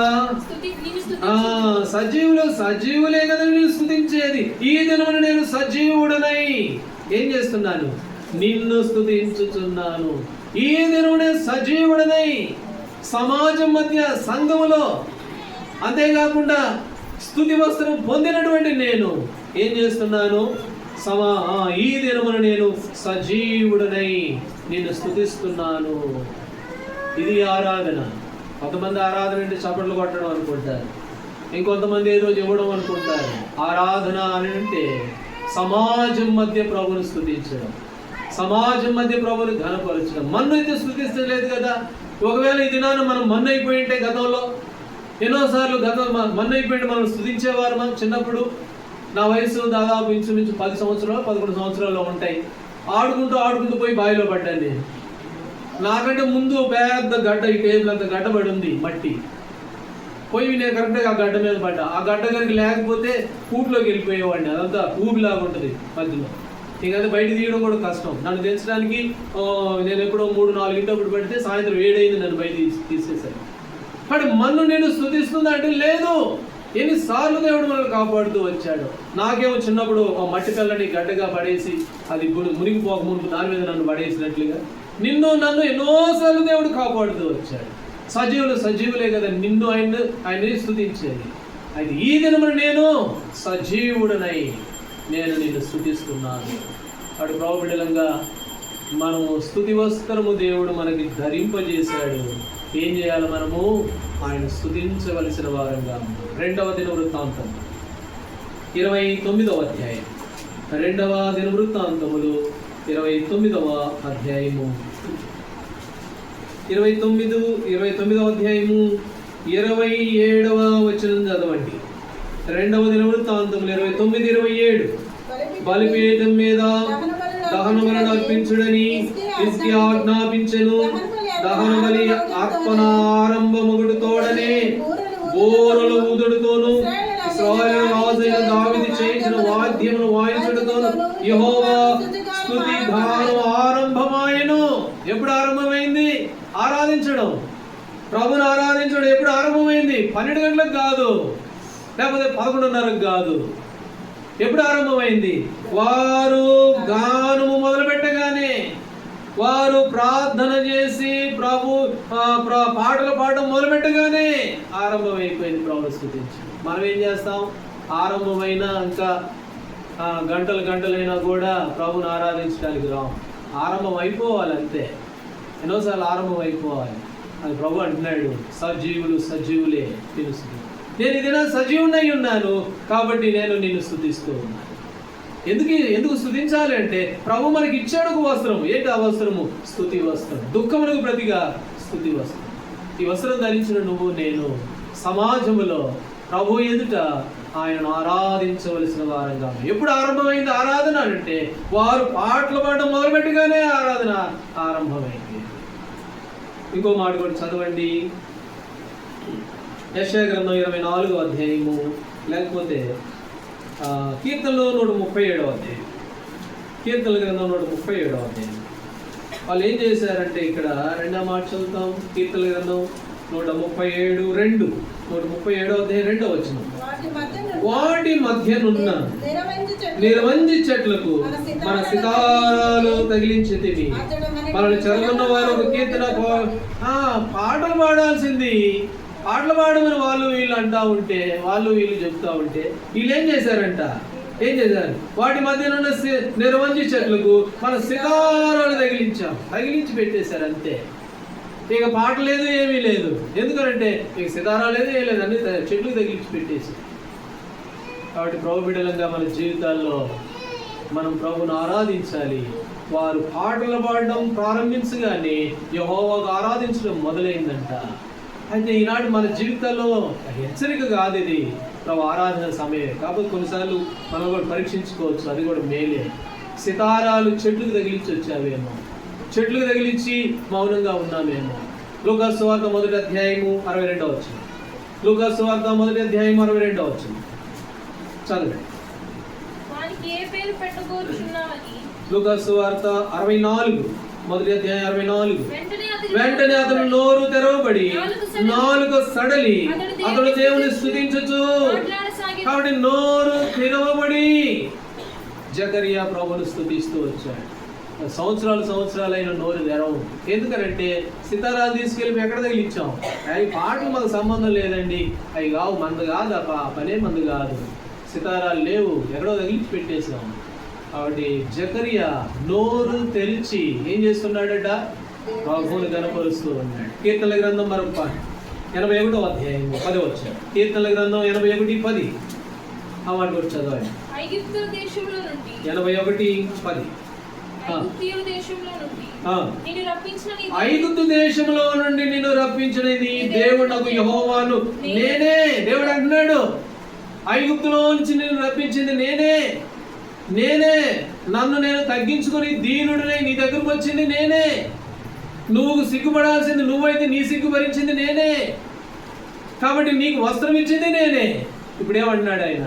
సజీవులే కదా నేను స్తుతించేది. ఈ దినమున నేను సజీవుడనై ఏం చేస్తున్నాను? నిన్ను స్తుతించుచున్నాను. ఈ దినమునే సజీవుడనై సమాజం మధ్య సంఘములో, అంతేకాకుండా స్తుతి వస్త్రం పొందినటువంటి నేను ఏం చేస్తున్నాను? ఈ దినమున నేను సజీవుడనై నిన్ను స్తుతిస్తున్నాను. ఇది ఆరాధన. కొంతమంది ఆరాధన అంటే చప్పట్లు కొట్టడం అనుకుంటారు, ఇంకొంతమంది ఏదో ఇవ్వడం అనుకుంటారు. ఆరాధన అని అంటే సమాజం మధ్య ప్రభువును స్తుతించడం, సమాజం మధ్య ప్రభువును ఘనపరచడం. మన్ను అయితే స్తుతిస్తలేదు కదా. ఒకవేళ ఈ దినాన మనం మన్ను అయిపోయి ఉంటే, గతంలో ఎన్నోసార్లు మన్ను అయిపోయింటే మనం స్తుతించేవారు. మనం చిన్నప్పుడు, నా వయసు దాదాపు ఇంచుమించు 10 సంవత్సరాలు 11 సంవత్సరాలు ఉంటాయి. ఆడుకుంటూ పోయి బావిలో పడ్డాను నేను. నాకంటే ముందు పెద్ద గడ్డ, ఈ టేబుల్ అంత గడ్డ పడి ఉంది మట్టి. పోయి నేను కరెక్ట్గా ఆ గడ్డ మీద పడ్డా. ఆ గడ్డ కనుక లేకపోతే కూట్లోకి వెళ్ళిపోయేవాడిని. అదంతా ఊబిలాగా ఉంటుంది మధ్యలో. ఇంకైతే బయట తీయడం కూడా కష్టం. నన్ను తెచ్చడానికి నేను ఎప్పుడో 3-4 ఇంటప్పుడు పడితే సాయంత్రం 7 అయింది నన్ను బయట తీసేసాను. కానీ మన్ను నేను స్తుతిస్తుందా అంటే లేదు. ఎన్నిసార్లు దేవుడు మనల్ని కాపాడుతూ వచ్చాడు. నాకేమో చిన్నప్పుడు ఒక మట్టి పిల్లని గడ్డగా పడేసి అది మునిగిపోకముందు దాని మీద నన్ను పడేసినట్లుగా నన్ను ఎన్నోసార్లు దేవుడు కాపాడుతూ వచ్చాడు. సజీవులే కదా నిన్ను ఆయన్ని స్తుతించేది. అయితే ఈ దినమున నేను సజీవుడనై నేను నిన్ను స్తుతిస్తున్నాను. అటు ప్రభుబిడలంగా మనము స్తుతి వస్త్రము దేవుడు మనకి ధరింపజేశాడు. ఏం చేయాలి? మనము ఆయన స్తుతించవలసిన వారంగా. 2వ దినవృత్తాంతం 29వ అధ్యాయం. 2వ దినవృత్తాంతములు 29వ అధ్యాయము 29వ అధ్యాయము 27వ వచనం చదవండి. 2వ దినవృత్తాంతములు 29:27 బలిపీఠం మీద దహన బలులను అర్పించుడని హిజ్కియా ఆజ్ఞాపించెను. దహన బలి అర్పణ ఆరంభముగుడు తోడనే బూరలు ఊదుడుతోను ఇశ్రాయేలు రాజైన దావీదు చేసిన వాద్యమును వాయించుడుతోను యెహోవా స్తుతి గానం ఆరంభమాయెను. ఎప్పుడు ఆరంభమైంది? ఆరాధించడం, ప్రభుని ఆరాధించడం ఎప్పుడు ఆరంభమైంది? 12 గంటలకు కాదు, లేకపోతే 11:30కు కాదు. ఎప్పుడు ఆరంభమైంది? వారు గానము మొదలు పెట్టగానే, వారు ప్రార్థన చేసి పాటలు పాడడం మొదలు పెట్టగానే ఆరంభమైపోయింది ప్రభుని స్తుతించి. మనం ఏం చేస్తాం? ఆరంభమైన ఇంకా గంటలైనా కూడా ప్రభుని ఆరాధించడానికి రాం. ఆరంభం అయిపోవాలి అంతే. ఎన్నోసార్లు ఆరంభం అయిపోవాలి. అది ప్రభు అంటున్నాడు, సజీవులే తెలుసు. నేను ఇదినా సజీవునై ఉన్నాను కాబట్టి నేను నిన్ను స్తుతిస్తూ ఉన్నాను. ఎందుకు స్తుతించాలి అంటే ప్రభు మనకి ఇచ్చాడు ఒక వస్త్రం. ఏంటి ఆ వస్త్రము? స్తుతి వస్త్రం. దుఃఖమునకు ప్రతిగా స్తుతి వస్త్రం. ఈ వస్త్రం ధరించిన నువ్వు నేను సమాజములో ప్రభు ఎదుట ఆయనను ఆరాధించవలసిన వారంగా. ఎప్పుడు ఆరంభమైంది ఆరాధన అంటే వారు పాటలు పాడడం మొదలుపెట్టగానే ఆరాధన ఆరంభమైంది. ఇంకో మాట కూడా చదవండి. యెషయా గ్రంథం 24వ అధ్యాయము, లేకపోతే కీర్తనలో 137వ అధ్యాయం. కీర్తనల గ్రంథం 137వ అధ్యాయం. వాళ్ళు ఏం చేశారంటే ఇక్కడ 2వ మాట చదువుతాం. కీర్తనల గ్రంథం 137:2 137వ అధ్యాయం 2వ వచనం. వాటి మధ్యనున్న నిరవంజి చెట్లకు మన సితారాలు తగిలించితివి. మనల్ని చదువుకున్న వారు ఒక కీర్తన పాటలు పాడాల్సింది. పాటలు పాడమని వాళ్ళు వీళ్ళు అంటా ఉంటే, వాళ్ళు వీళ్ళు చెప్తా ఉంటే వీళ్ళు ఏం చేశారు? వాటి మధ్యనున్న నిరవంజి చెట్లకు మన సితారాలు తగిలించి పెట్టేశారు అంతే. ఇక పాట లేదు, ఏమీ లేదు. ఎందుకంటే ఇక సితారా లేదు, ఏం లేదు, అన్ని చెట్లు తగిలించి పెట్టేసి. కాబట్టి ప్రభు బిడ్డలంగా మన జీవితాల్లో మనం ప్రభుని ఆరాధించాలి. వారు పాటలు పాడడం ప్రారంభించగానే యెహోవాకు ఆరాధించడం మొదలైందంట. అయితే ఈనాడు మన జీవితాల్లో హెచ్చరిక కాదు ఇది, ప్రభు ఆరాధన సమయం. కాబట్టి కొన్నిసార్లు మనం కూడా పరీక్షించుకోవచ్చు, అది కూడా మేలే. సితారాలు చెట్లకు తగిలించి వచ్చావేమో, చెట్లకు తగిలించి మౌనంగా ఉన్నామేమో. లూకాసు సువార్త 1వ అధ్యాయము 62వ వచనం. లూకాసు సువార్త 1వ అధ్యాయం 62వ వచనం చదవండి. లూకాసు సువార్త 64 1వ అధ్యాయం 64. వెంటనే అతను నోరు తెరవబడి నాలుక సడలి అతడు దేవుని స్తుతించుచు. కాబట్టి నోరు తెరవబడి జకరియా ప్రభువును స్తుతిస్తూ వచ్చాడు. సంవత్సరాలైన నోరు తెరవు. ఎందుకంటే సితారాలు తీసుకెళ్ళి ఎక్కడ తగిలిచ్చాం. అవి పాటలు మాకు సంబంధం లేదండి, అవి కావు, మందు కాదు, ఆ పనే మందు కాదు, సితారాలు లేవు, ఎక్కడో తగిలిచి పెట్టేసాం. కాబట్టి జకరియా నోరు తెరిచి ఏం చేస్తున్నాడట? ప్రభువుని కనపరుస్తూ ఉన్నాడు. కీర్తనల గ్రంథం మరొక పాట 81వ అధ్యాయం 10వ వచనం. కీర్తనల గ్రంథం 81:10 ఆ మాట కూడా చదవండి. 81:10. ఐగుప్తు దేశంలో నుండి నిన్ను రప్పించినది దేవుడు యెహోవాను నేనే. దేవుడు అంటున్నాడు, ఐగుప్తులో నుంచి నిన్ను రప్పించింది నేనే. నన్ను నేను తగ్గించుకుని దీనుడినై నీ దగ్గరకు వచ్చింది నేనే. నువ్వు సిగ్గుపడాల్సింది నువ్వైతే నీ సిగ్గు భరించింది నేనే. కాబట్టి నీకు వస్త్రం ఇచ్చింది నేనే. ఇప్పుడు ఏమంటున్నాడు ఆయన?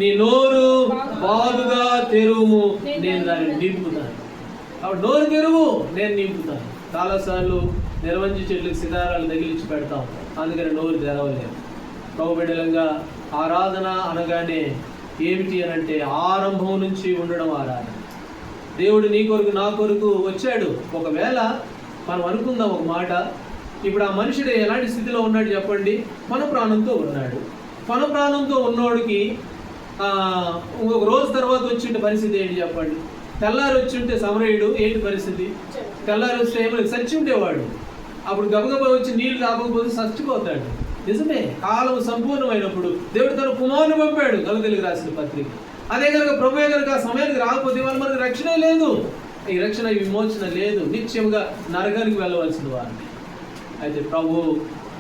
నీ నోరు బాగుగా తెరువు, నేను దాన్ని నింపుతాను. కాబట్టి నోరు తెరువు, నేను నింపుతాను. చాలాసార్లు నిర్వంచి చెట్లకు సితారాలు తగిలించి పెడతాం, అందుకని నోరు తెరవలేము. ప్రభు బిడ్డలంగా ఆరాధన అనగానే ఏమిటి అని అంటే ఆరంభం నుంచి ఉండడం ఆరాధన. దేవుడు నీ కొరకు నా కొరకు వచ్చాడు. ఒకవేళ మనం అనుకుందాం ఒక మాట, ఇప్పుడు ఆ మనుషుడు ఎలాంటి స్థితిలో ఉన్నాడు చెప్పండి? మన ప్రాణంతో ఉన్నాడు. మన ప్రాణంతో ఉన్నోడికి ఒక రోజు తర్వాత వచ్చింటే పరిస్థితి ఏంటి చెప్పండి? తెల్లారి వచ్చి ఉంటే సమరయుడు ఏంటి పరిస్థితి? తెల్లారి వస్తే ఏమైనా చచ్చి ఉండేవాడు. అప్పుడు గబగబా వచ్చి నీళ్లు తాగకపోతే చచ్చిపోతాడు. నిజమే, కాలం సంపూర్ణమైనప్పుడు దేవుడు తన కుమారుని పంపాడు. గలతీయులకు రాసిన పత్రిక. అదే కనుక ప్రభువే కనుక ఆ సమయానికి రాకపోతే వాళ్ళు మనకు రక్షణ లేదు, ఈ రక్షణ విమోచన లేదు, నిత్యంగా నరకానికి వెళ్ళవలసిన వారిని. అయితే ప్రభు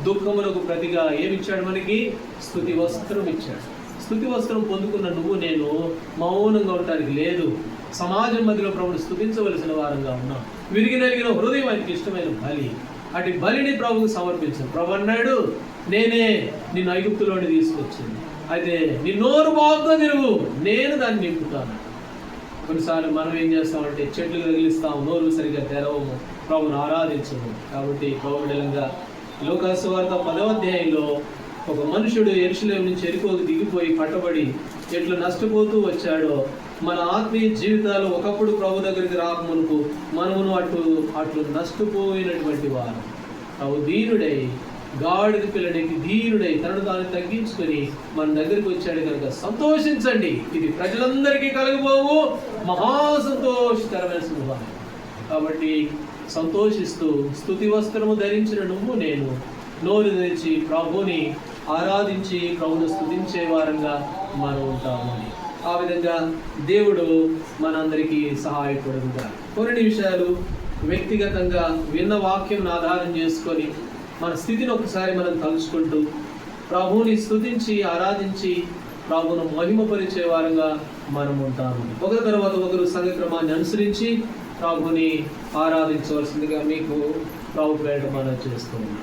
దుఃఖమునకు ప్రతిగా ఏమిచ్చాడు? మనకి స్తుతి వస్త్రం ఇచ్చాడు. స్తుతి వస్త్రం పొందుకున్న నువ్వు నేను మౌనంగా ఉండటానికి లేదు. సమాజం మధ్యలో ప్రభుని స్తుతించవలసిన వారంగా ఉన్నాం. విరిగి నలిగిన హృదయం ఆయనకి ఇష్టమైన బలి. అటు బలిని ప్రభువుకు సమర్పించాను. ప్రభు అన్నాడు, నేనే నిన్ను ఐగుప్తులోని తీసుకొచ్చింది. అయితే నీ నోరు బాగుగా తెరువు, నేను దాన్ని నింపుతాను. కొన్నిసార్లు మనం ఏం చేస్తామంటే చెట్లు తగిలిస్తాము, నోరు సరిగ్గా తెరవము, ప్రభుని ఆరాధించము. కాబట్టి ప్రభువుగా లూకాసు వార్త 10వ అధ్యాయంలో ఒక మనుషుడు యెరూషలేము నుంచి యెరికోకు దిగిపోయి పట్టబడి ఎట్లు నష్టపోతూ వచ్చాడో, మన ఆత్మీయ జీవితాలు ఒకప్పుడు ప్రభు దగ్గరికి రాకమునుపు మనమును అట్లు నష్టపోయినటువంటి వారు. ప్రభు దీనుడై, గాడిద పిల్లడికి ధీరుడై తనను తాను తగ్గించుకొని మన దగ్గరికి వచ్చాడు కనుక సంతోషించండి. ఇది ప్రజలందరికీ కలగబోవు మహాసంతోషకరమైన శుభం. కాబట్టి సంతోషిస్తూ స్తుతి వస్త్రము ధరించిన నువ్వు నేను నోరు తెరిచి ప్రభుని ఆరాధించి ప్రభుని స్తుతించే వారంగా మనం ఉంటామని. ఆ విధంగా దేవుడు మనందరికీ సహాయపడుగా. కొన్ని విషయాలు వ్యక్తిగతంగా విన్న వాక్యం ఆధారం చేసుకొని మన స్థితిని ఒకసారి మనం తలుచుకుంటూ ప్రభువుని స్తుతించి ఆరాధించి ప్రభువును మహిమపరిచే వారంగా మనం ఉంటాము. ఒకరి తర్వాత ఒకరు సంఘక్రమాన్ని అనుసరించి ప్రభువుని ఆరాధించవలసిందిగా మీకు ప్రభు పేరిట మనం చేస్తున్నాం.